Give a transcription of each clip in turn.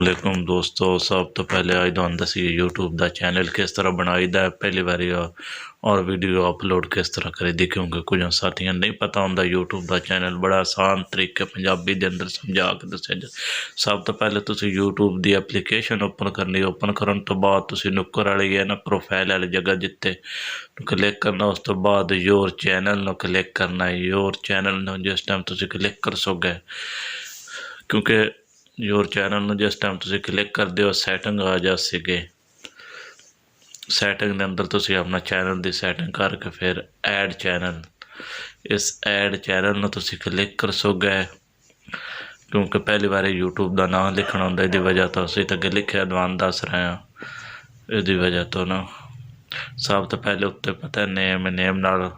वालेकुम दोस्तों, सब तो पहले आज तुहानू दसीए यूट्यूब का चैनल किस तरह बनाईदा है। पहली बारी और वीडियो अपलोड किस तरह करीदी, क्योंकि कुछ साथियों नहीं पता होंदा यूट्यूब का चैनल बड़ा आसान तरीके पंजाबी के अंदर समझा के दसिया जाए। सब तो पहले तुसी यूट्यूब की एप्लीकेशन ओपन करनी, ओपन करने तो बाद तुसी नुक्कर वाली है ना प्रोफाइल वाली जगह जिते क्लिक करना, उस तो बाद योर चैनल न क्लिक करना। योर चैनल न जिस टाइम तुसी क्लिक कर सोगे, क्योंकि योर चैनल में जिस टाइम तुसी क्लिक करते हो सैटिंग आ जासी। सैटिंग के अंदर तुसी अपना चैनल की सैटिंग करके फिर ऐड चैनल, इस ऐड चैनल में तुसी क्लिक कर सोगे। क्योंकि पहली बार यूट्यूब का नाम लिखना होंगे, इस वजह तो असी तो अगे लिखे दवान दस रहे हैं। इस वजह तो ना सब तो पहले उत्ते पता नेम नाल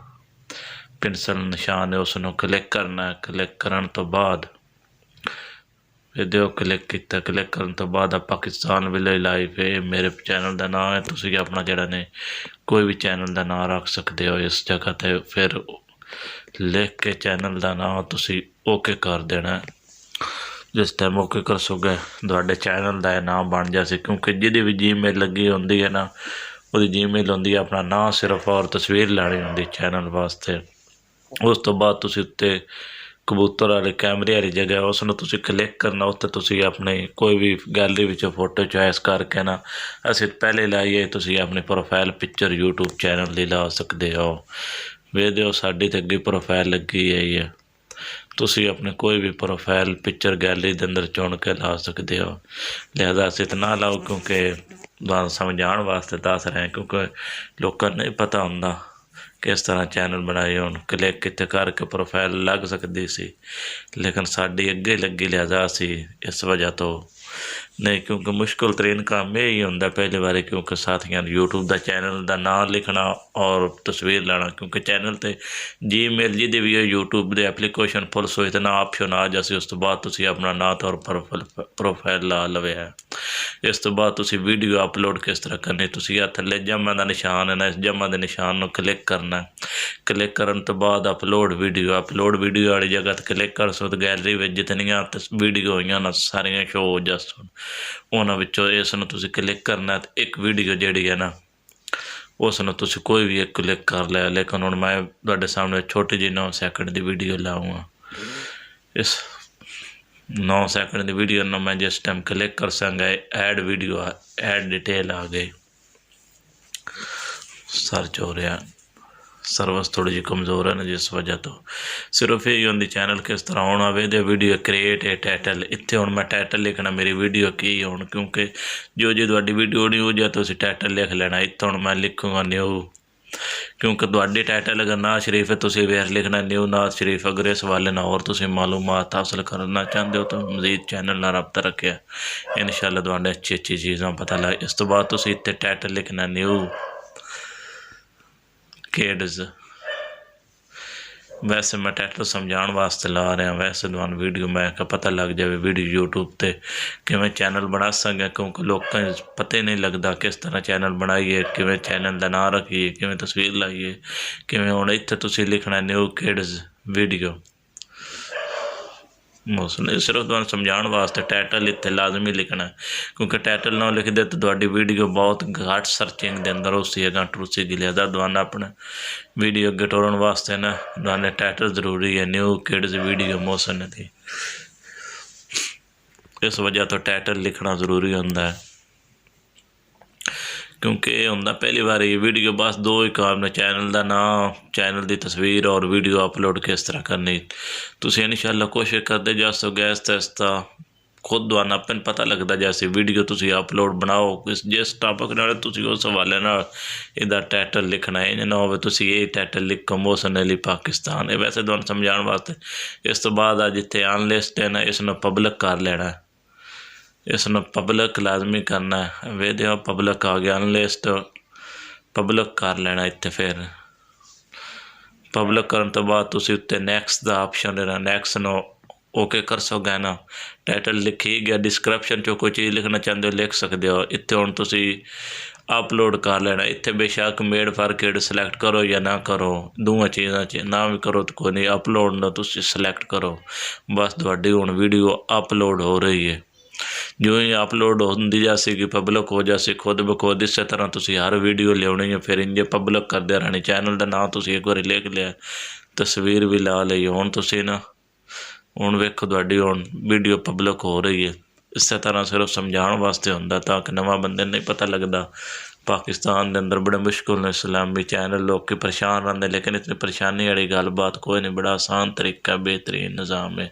पेंसिल निशान है, उसनों क्लिक करना। क्लिक करने तो बाद वीडियो क्लिक किया, क्लिक करने तो बाद पाकिस्तान विलेज लाइफ है मेरे चैनल का नाम है। तुसी अपना जरा ने कोई भी चैनल का नाम रख सकते हो इस जगह ते, फिर लिख के चैनल का नाम तुसी ओके कर देना। जिस टाइम ओके कर सोगे तुहाडे चैनल का नाम बन जाए। क्योंकि जिहदी भी जीमेल लगी होंदी है ना, वो जीमेल होंदी है अपना नाम सिर्फ और तस्वीर लैनी होंदी चैनल वास्ते। उस तो बाद तुसी उत्ते कबूतर वाले कैमरे वाली जगह उसनों तुसी क्लिक करना। उत्ते तुसी अपने कोई भी गैलरी विच फोटो चॉइस करके ना, असीं पहले लाइए तुसी अपनी प्रोफाइल पिक्चर यूट्यूब चैनल की ला सकते हो। वीडियो साडी ते अगे प्रोफाइल लगी है, तुसी अपने कोई भी प्रोफाइल पिक्चर गैलरी के अंदर चुन के ला सकते हो। लिहाजा असीं तो ना लाओ, क्योंकि तुहानूं समझाउण वास्ते दस रहे हैं, क्योंकि लोकां नूं नहीं पता हुंदा किस तरह चैनल बनाए। हुण क्लिक किते करके प्रोफाइल लग सकती सी, लेकिन साडी अगे लगी। लिहाजा असी इस वजह तो नहीं, क्योंकि मुश्किल तरीन काम यही होंदा पहली बारी, क्योंकि साथियों यूट्यूब का चैनल का नाम लिखना और तस्वीर लाना। क्योंकि चैनल ते जीमेल जिहदी भी यूट्यूब दे एप्लीकेशन फुल सोए तो ना ऑप्शन आ जासी। उस तो बाद तुसी अपना नाम और प्रोफाइल ला लवे है। इस तो बाद तुसी वीडियो अपलोड किस तरह करनी, तुसी आ थल्ले जमा का निशान है ना, इस जमा के निशान को क्लिक करना। क्लिक करने तो बाद अपलोड वीडियो वाली जगह क्लिक कर सो तो गैलरी में जितनियां वीडियो हुई ना सारिया शो हो जास। उन्होंने विचों इसनूं तुसी क्लिक करना, तो एक वीडियो जिहड़ी है ना उसनूं तुसी कोई भी एक क्लिक कर लिया। लेकिन हुण मैं तुहाडे सामने छोटी जी 9 सैकंड की वीडियो लाऊंगा। इस 9 सैकंड की वीडियो में मैं जिस टाइम क्लिक कर संगा ऐड वीडियो ऐड डिटेल आ गई। सर्च हो रहा, सर्विस थोड़ी जी कमज़ोर है ना, जिस वजह तो सिर्फ यही होंगी चैनल किस तरह होना वे वीडियो क्रिएट है टाइटल। इत्थे हुण मैं टाइटल लिखना मेरी वीडियो की हुण, क्योंकि जो जी तुहाडी वीडियो नहीं हो जाए तो टाइटल लिख लेना। इत्थे हुण मैं लिखूँगा न्यू, क्योंकि तुहाडी टाइटल अगर नाज शरीफ है तुसीं वेर लिखना न्यू नाज शरीफ। अगर इस वाले ना और तुसीं मालूमात हासिल करना चाहते हो तो मजीद चैनल नाल रब्ता रखिया, इंशाअल्लाह तुहानूं अच्छी चीज़ां पता लग। इस तो बाद तुसीं इत्थे टाइटल लिखना न्यू किड्स। वैसे मैं टाइटल समझाने वास्ते ला रहा, वैसे तुहानूं वीडियो मैं पता लग जाए वीडियो यूट्यूब ते किवें चैनल बना सकें। क्योंकि लोगों पता ही नहीं लगता किस तरह चैनल बनाइए, किवें चैनल का नाम रखिए, किवें तस्वीर लाइए, किवें। हुण इत्थे तुसीं लिखना न्यू किड्स वीडियो। नहीं सिर्फ तुहानूं समझाने वास्ते टाइटल इत्थे लाजमी लिखना है, क्योंकि टाइटल ना लिखदे तो तुहाडी वीडियो बहुत घट सर्चिंग के अंदर उसी अगां टुरसेगी। लिहाजा तुहानूं अपने वीडियो अगे टोरन वास्ते ना तुहानूं टाइटल जरूरी है न्यू किड्स वीडियो मोशन की। इस वजह तो टाइटल लिखना जरूरी होंदा है, क्योंकि ये होंदा पहली बार ये वीडियो बस दो ही काम ने, चैनल का नाम, चैनल की तस्वीर और वीडियो अपलोड किस तरह करनी। तुसीं इंशाअल्लाह कोशिश करते जा सकोगे आहिस्ता आहिस्ता खुद तुहानूं अपन पता लगता जैसे वीडियो तुसीं अपलोड बनाओ जिस टॉपिक नाल तुसीं उस हवाले नाल इहदा टाइटल लिखना है। इन्ज ना होवे तुसीं ये टाइटल लिखो मोशन अली पाकिस्तान। ये वैसे तुहानूं समझाउण वास्ते। इस तो बाद आ जिथे अनलिस्ट है ना इसनूं पब्लिक कर लेना, इसनूं पब्लिक लाजमी करना है। वीडियो पब्लिक आ गया, अनलिस्ट पब्लिक कर लेना। इत्थे फिर पब्लिक करने तो बाद तुसीं उत्ते नैक्सट का ऑप्शन देना, नैक्सट नो ओके कर सोगे ना। टाइटल लिखी गया, डिस्क्रिप्शन चो कोई चीज़ लिखना चाहते हो लिख सकते हो। इत्थे हुण तुसीं अपलोड कर लेना। इत्थे बेशक मेड फॉर किड सिलेक्ट करो या ना करो, दोवां चीज़ां च ना भी करो तो कोई नहीं, अपलोड ना तुसीं सिलेक्ट करो। बस तुहाडी हुण वीडियो अपलोड हो रही है। ਜਿਉਂ ਹੀ ਅਪਲੋਡ ਹੁੰਦੀ ਜਾਸੇਗੀ ਪਬਲਿਕ ਹੋ ਜਾਸੀ ਖੁਦ ਬ ਖੁਦ। ਇਸੇ ਤਰ੍ਹਾਂ ਤੁਸੀਂ ਹਰ ਵੀਡੀਓ ਲਿਆਉਣੀ ਹੈ, ਫਿਰ ਇੰਜੇ ਪਬਲਿਕ ਕਰਦੇ ਰਹਿਣੀ। ਚੈਨਲ ਦਾ ਨਾਂ ਤੁਸੀਂ ਇੱਕ ਵਾਰੀ ਲਿਖ ਲਿਆ, ਤਸਵੀਰ ਵੀ ਲਾ ਲਈ, ਹੁਣ ਤੁਸੀਂ ਨਾ ਹੁਣ ਵੇਖੋ ਤੁਹਾਡੀ ਹੁਣ ਵੀਡੀਓ ਪਬਲਿਕ ਹੋ ਰਹੀ ਹੈ। ਇਸੇ ਤਰ੍ਹਾਂ ਸਿਰਫ ਸਮਝਾਉਣ ਵਾਸਤੇ ਹੁੰਦਾ, ਤਾਂ ਕਿ ਨਵਾਂ ਬੰਦੇ ਨੂੰ ਨਹੀਂ ਪਤਾ ਲੱਗਦਾ। पाकिस्तान के अंदर बड़े मुश्किल ने इस्लामी चैनल लोग परेशान रहते, लेकिन इतनी परेशानी वाली गलबात कोई नहीं, बड़ा आसान तरीका बेहतरीन निज़ाम है।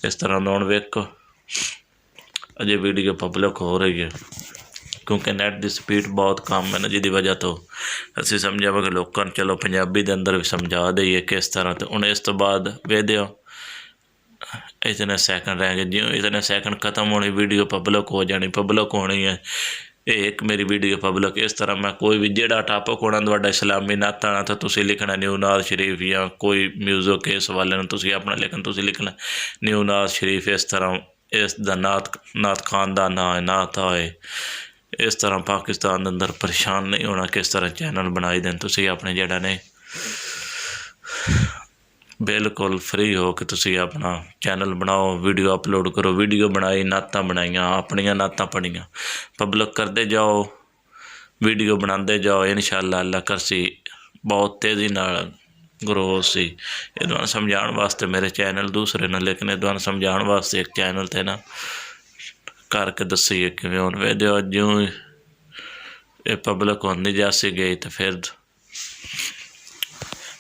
इस तरह का हुण वेखो अजे वीडियो पब्लिक हो रही है, क्योंकि नैट की स्पीड बहुत कम है ना, जिसकी वजह तो असीं समझा कि लोगों को चलो पंजाबी के अंदर भी समझा दईए किस तरह। तो हुण इस तो बाद वेदियो इतने सैकंड रह गए, जिवें इतने सैकंड खत्म होनी वीडियो पब्लिक हो जानी, पब्लिक होनी है। एक मेरी वीडियो पब्लिक। इस तरह मैं कोई भी जिहड़ा टॉपिक होना तुहाडा इस्लामी नात आना, तो तुसीं लिखना न्यू नाज शरीफ, या कोई म्यूजिक इस वाले तुसीं अपना लिखना, तुसीं लिखना न्यू नाज शरीफ। इस तरह इसका नात खान का नाम है, नात है। इस तरह पाकिस्तान के अंदर परेशान नहीं होना किस तरह चैनल बनाई देन। तुसीं अपने जिहड़ा ने बिल्कुल फ्री हो के तुसीं अपना चैनल बनाओ, वीडियो अपलोड करो। वीडियो बनाई, नातां बनाईयां, अपनियां नातां पढ़ियां, पब्लिक करते जाओ, वीडियो बनाते जाओ। इंशाअल्लाह अल्लाह करसी बहुत तेज़ी नाल ग्रो सी। ये तुहानूं समझाउण वास्ते मेरे चैनल दूसरे ने, लेकिन ये तुहानूं समझाउण वास्ते एक चैनल ते ना करके दसीए किवें। हुण वीडियो ज्यों ये पब्लिक होंदी जासी गई, तो फिर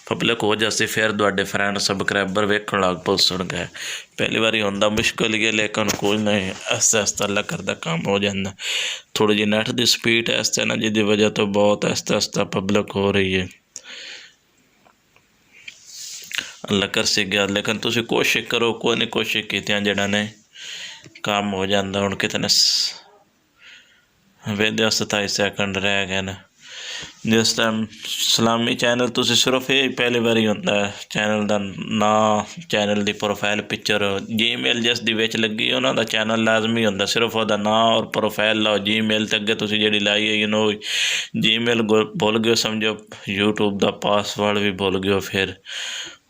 पब्लिक हो जासी, फिर तुहाडे फ्रेंड सबसक्राइबर वेखण लग पुसणगे। पहली बारी होंदा मुश्किल ही है, लेकिन कोई नहीं, आस्ता आस्ता अल्लाह करदा काम हो जांदा। थोड़ी जी नैट की स्पीड ऐसे ना, जिसकी वजह तो बहुत आस्ता आस्ता पब्लिक हो रही है। अल्लाह कर सी गया, लेकिन तुसीं कोशिश करो, कोई नहीं कोशिश कीतियां जिहड़ा ने काम हो जाता। हुण कितने वीडियो 27 सैकंड रह गए ने। जिस टाइम सलामी चैनल तुसीं सिर्फ ये पहली बारी होंदा है, चैनल का नाम, चैनल की प्रोफाइल पिक्चर, जीमेल जिस दी विच लगी उन्हां दा चैनल लाजमी होंदा। सिर्फ उहदा नाम और प्रोफाइल लाओ। जीमेल ते अगे तुसीं जिहड़ी लाई है, यू नो जीमेल भुल गए, समझो यूट्यूब का पासवर्ड भी भुल गए। फिर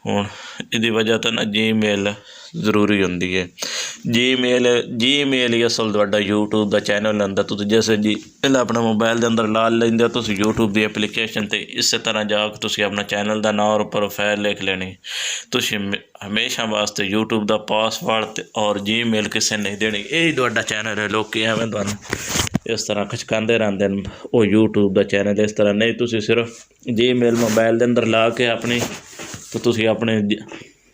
हुण इहदी वजह तो ना जीमेल जरूरी होंदी है। जीमेल ही असल तुहाडा यूट्यूब का चैनल आंदा। तुसीं जैसे जी अपने मोबाइल के अंदर ला लैंदे हो तुसीं यूट्यूब की एप्लीकेशन ते, इस तरह जाके तुसीं अपना चैनल का नाम और प्रोफाइल लिख लेनी। तुसीं हमेशा वास्ते यूट्यूब का पासवर्ड और जीमेल किसी नहीं देनी। यही तुहाडा चैनल है। लोग एवें तुहानूं इस तरह खचकांदे रहंदे ने, वो यूट्यूब का चैनल इस तरह नहीं। तुसीं सिर्फ जीमेल मोबाइल के अंदर ला के अपनी, तो तुसीं अपने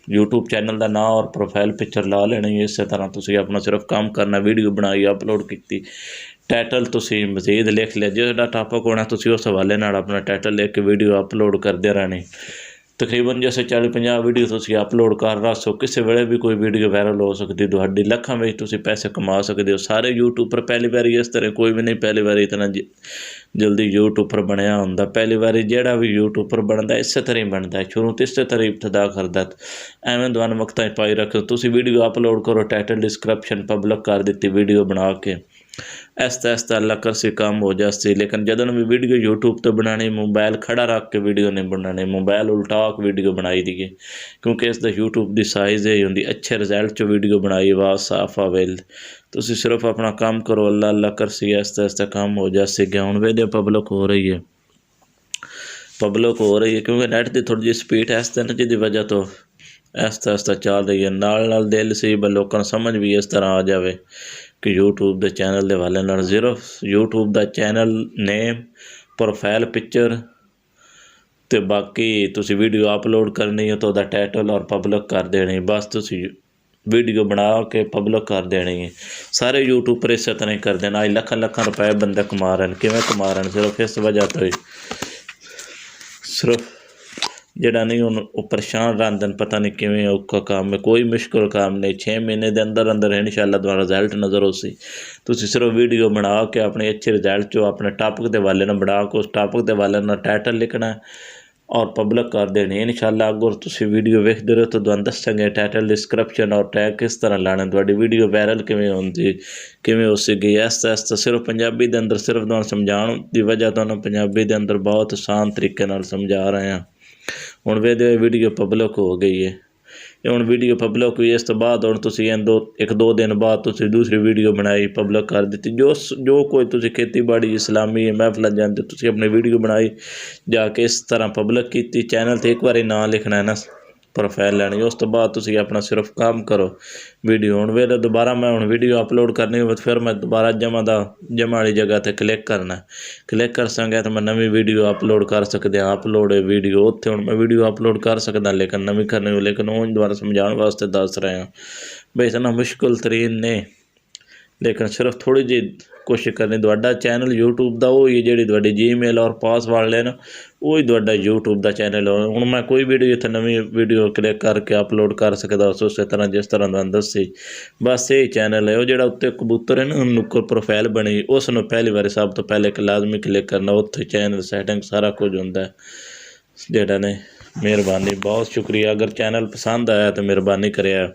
यूट्यूब चैनल का नाम और प्रोफाइल पिक्चर ला लेनी। इस तरह तुसीं अपना सिर्फ काम करना, वीडियो बनाई अपलोड की, टाइटल तुसीं मजीद लिख लिया, जिहड़ा टॉपिक होना तुसीं उस हवाले नाल अपना टाइटल लिख के वीडियो अपलोड करते रहने। तकरीबन जैसे 40-50 वीडियो तुसीं अपलोड कर रहा सो, किसी वेले भी कोई वीडियो वायरल हो सकती, तुहाडी लखां विच तुसीं पैसे कमा सकते हो। सारे यूट्यूबर पहली बारी इस तरह कोई भी नहीं पहली बारी इतना जल्दी यूट्यूबर बनया होंदा। पहली बारी जिहड़ा भी यूट्यूबर बनता इस तरह ही बनता है, शुरू तो इस तरह इब्तदा करदा। एवें तुहानूं वक्तां पाई रखो, तुसीं वीडियो अपलोड करो, टाइटल डिस्क्रिप्शन पब्लिक कर दी वीडियो बना के, ऐसा ऐसा अल्लाह करसी काम हो जासी। लेकिन जदों भी वीडियो यूट्यूब तो बनानी, मोबाइल खड़ा रख के वीडियो नहीं बनानी, मोबाइल उल्टा के वीडियो बनाई दी है, क्योंकि इसका यूट्यूब की साइज़ ही होंदी। अच्छे रिजल्ट चो वीडियो बनाई, आवाज़ साफ आवे। तुसीं सिर्फ अपना काम करो, अल्लाह अल्लाह करसी, ऐसा ऐसा काम हो जासी। गया हुण वीडियो पब्लिक हो रही है, पब्लिक हो रही है, क्योंकि नैट की थोड़ी जी स्पीड ऐसे ना, जिसकी वजह तो ऐसा ऐसा चल रही है। नाल दिल सी ब लोगों समझ भी इस तरह आ जाए कि यूट्यूब के चैनल के हवाले नाल सिर्फ यूट्यूब का चैनल नेम, प्रोफाइल पिक्चर, तो बाकी तुसीं वीडियो अपलोड करनी है तो वह टाइटल और पब्लिक कर देनी। बस तुसीं वीडियो बना के पब्लिक कर देनी है। सारे यूट्यूबर इस तरह ही करते हैं। अज लखां लखां रुपए बंदे कमा रहे हैं। किवें कमा रहे हैं? सिर्फ इस वजह तो ही, सिर्फ जिहड़ा नहीं हुण परेशान रहंदे ने, पता नहीं किवें औखा काम है, कोई मुश्किल काम नहीं। 6 महीने के अंदर अंदर इंशाअल्लाह तुहानूं रिजल्ट नज़र होसी। तुसीं सिर्फ वीडियो बना के अपने अच्छे रिजल्ट चो अपने टॉपिक के हवाले नाल बना के, उस टॉपिक के हवाले नाल टाइटल लिखना और पब्लिक कर देनी। इंशाअल्लाह अगर तुसीं वीडियो वेखदे रहो तो तुहानूं दस्सांगे टाइटल डिस्क्रिप्शन और टैग किस तरह लाने, तुहाडी वीडियो वायरल किवें होंदी, किवें हो सकी। ऐसा ऐसा सिर्फ पंजाबी के अंदर सिर्फ तुहानूं समझाउण की वजह तुहानूं पंजाबी के अंदर बहुत आसान तरीके नाल समझा रहे हैं। हुण वीडियो पब्लिक हो गई है। ਤੇ ਹੁਣ ਵੀਡੀਓ ਪਬਲਿਕ ਹੋਈ, ਇਸ ਤੋਂ ਬਾਅਦ ਹੁਣ ਤੁਸੀਂ ਇੱਕ ਦੋ ਦਿਨ ਬਾਅਦ ਤੁਸੀਂ ਦੂਸਰੀ ਵੀਡੀਓ ਬਣਾਈ, ਪਬਲਿਕ ਕਰ ਦਿੱਤੀ। ਜੋ ਕੋਈ ਤੁਸੀਂ ਖੇਤੀਬਾੜੀ ਇਸਲਾਮੀ ਮਹਿਫਲਾਂ ਜਾਂਦੇ, ਤੁਸੀਂ ਆਪਣੀ ਵੀਡੀਓ ਬਣਾਈ, ਜਾ ਕੇ ਇਸ ਤਰ੍ਹਾਂ ਪਬਲਿਕ ਕੀਤੀ। ਚੈਨਲ 'ਤੇ ਇੱਕ ਵਾਰੀ ਨਾਂ ਲਿਖਣਾ ਹੈ ਨਾ, ਪ੍ਰੋਫਾਈਲ ਲੈਣੀ, ਉਸ ਤੋਂ ਬਾਅਦ ਤੁਸੀਂ ਆਪਣਾ ਸਿਰਫ ਕੰਮ ਕਰੋ ਵੀਡੀਓ। ਹੁਣ ਵੇਲੇ ਦੁਬਾਰਾ ਮੈਂ ਹੁਣ ਵੀਡੀਓ ਅਪਲੋਡ ਕਰਨੀ ਹੋਵੇ, ਫਿਰ ਮੈਂ ਦੁਬਾਰਾ ਜਮ੍ਹਾਂ ਵਾਲੀ ਜਗ੍ਹਾ 'ਤੇ ਕਲਿੱਕ ਕਰਨਾ। ਕਲਿੱਕ ਕਰ ਸੰਗਾ ਤਾਂ ਮੈਂ ਨਵੀਂ ਵੀਡੀਓ ਅਪਲੋਡ ਕਰ ਸਕਦੇ ਹਾਂ। ਅਪਲੋਡ ਵੀਡੀਓ ਉੱਥੇ ਹੁਣ ਮੈਂ ਵੀਡੀਓ ਅਪਲੋਡ ਕਰ ਸਕਦਾ, ਲੇਕਿਨ ਨਵੀਂ ਕਰਨੀ ਹੋ, ਲੇਕਿਨ ਉਹ ਦੁਬਾਰਾ ਸਮਝਾਉਣ ਵਾਸਤੇ ਦੱਸ ਰਹੇ ਹਾਂ ਬਈ ਇਤਨਾ ਮੁਸ਼ਕਿਲ ਤਰੀਨ ਨੇ, ਲੇਕਿਨ ਸਿਰਫ ਥੋੜ੍ਹੀ ਜਿਹੀ ਕੋਸ਼ਿਸ਼ ਕਰਨੀ। ਤੁਹਾਡਾ ਚੈਨਲ ਯੂਟਿਊਬ ਦਾ ਉਹ ਹੀ ਜਿਹੜੀ ਤੁਹਾਡੀ ਜੀਮੇਲ ਔਰ ਪਾਸਵਰਡ ਲੈਣ, ਉਹ ਹੀ ਤੁਹਾਡਾ ਯੂਟਿਊਬ ਦਾ ਚੈਨਲ ਹੋ। ਹੁਣ ਮੈਂ ਕੋਈ ਵੀਡੀਓ ਇੱਥੇ ਨਵੀਂ ਵੀਡੀਓ ਕਲਿੱਕ ਕਰਕੇ ਅਪਲੋਡ ਕਰ ਸਕਦਾ ਉਸੇ ਤਰ੍ਹਾਂ ਜਿਸ ਤਰ੍ਹਾਂ ਤੁਹਾਨੂੰ ਦੱਸੀ। ਬਸ ਇਹ ਚੈਨਲ ਹੈ। ਉਹ ਜਿਹੜਾ ਉੱਤੇ ਕਬੂਤਰ ਹੈ ਨਾ, ਨੁੱਕਰ ਪ੍ਰੋਫਾਈਲ ਬਣੀ, ਉਸ ਨੂੰ ਪਹਿਲੀ ਵਾਰੀ ਸਭ ਤੋਂ ਪਹਿਲੇ ਇੱਕ ਲਾਜ਼ਮੀ ਕਲਿੱਕ ਕਰਨਾ। ਉੱਥੇ ਚੈਨਲ ਸੈਟਿੰਗ ਸਾਰਾ ਕੁਝ ਹੁੰਦਾ ਜਿਹੜਾ ਨੇ। ਮਿਹਰਬਾਨੀ, ਬਹੁਤ ਸ਼ੁਕਰੀਆ। ਅਗਰ ਚੈਨਲ ਪਸੰਦ ਆਇਆ ਤਾਂ ਮਿਹਰਬਾਨੀ ਕਰਿਆ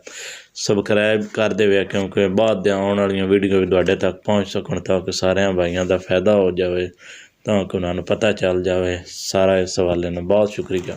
ਸਬਸਕ੍ਰਾਈਬ ਕਰ ਦੇਵੇ, ਕਿਉਂਕਿ ਬਾਅਦ ਦੇ ਆਉਣ ਵਾਲੀਆਂ ਵੀਡੀਓ ਵੀ ਤੁਹਾਡੇ ਤੱਕ ਪਹੁੰਚ ਸਕਣ, ਤਾਂ ਕਿ ਸਾਰਿਆਂ ਭਾਈਆਂ ਦਾ ਫਾਇਦਾ ਹੋ ਜਾਵੇ, ਤਾਂ ਕਿ ਉਹਨਾਂ ਨੂੰ ਪਤਾ ਚੱਲ ਜਾਵੇ ਸਾਰਾ ਇਸ ਹਵਾਲੇ ਨਾਲ। ਬਹੁਤ ਸ਼ੁਕਰੀਆ।